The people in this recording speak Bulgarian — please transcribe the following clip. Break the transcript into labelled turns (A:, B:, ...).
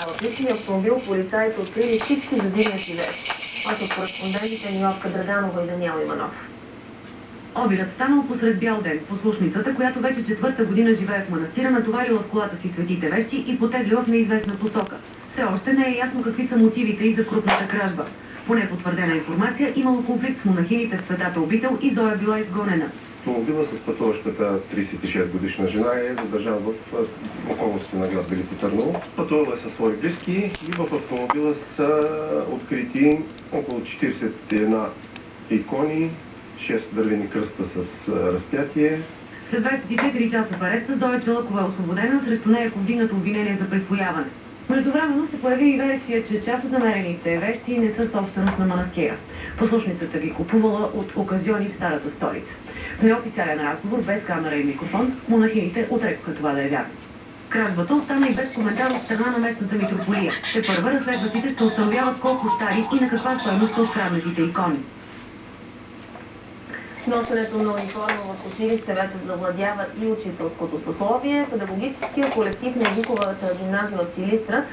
A: А в личния автомобил полицаите открили всички задигнати вещи. Това са кореспондентите Ниловка Драганова и Даниел Иванов.
B: Обирът станал посред бял ден. Послушницата, която вече четвърта година живее в манастира, натоварила в колата си светите вещи и потеглила в неизвестна посока. Все още не е ясно какви са мотивите и за крупната кражба. Поне потвърдена информация, имало конфликт с монахините в Светата обител и Зоя била изгонена.
C: Автомобила с пътуващата 36 годишна жена е задържан в околностите на град Велико Търново. Пътувала е със свои близки и в автомобила са открити около 41 икони, 6 дървени кръста с разпятие.
B: След 24 часа в ареста Зоя Чалъкова е освободена, срещу нея е повдигнато обвинение за присвояване. Междувременно се появи и версия, че част от намерените вещи не са собственост на манастира. Послушницата ги купувала от оказиони в старата столица. В неофициален разговор, без камера и микрофон, монахините отрекоха това да е вярно. Кражбата остана и без коментар от страна на местната митрополия. Тепърва разследващите ще установяват колко стари и на каква стойност са откраднатите икони.
A: Носенето на униформа в училище вече завладява и учителското съсловие. Педагогическия колектив на езиковата гимназия в Силистра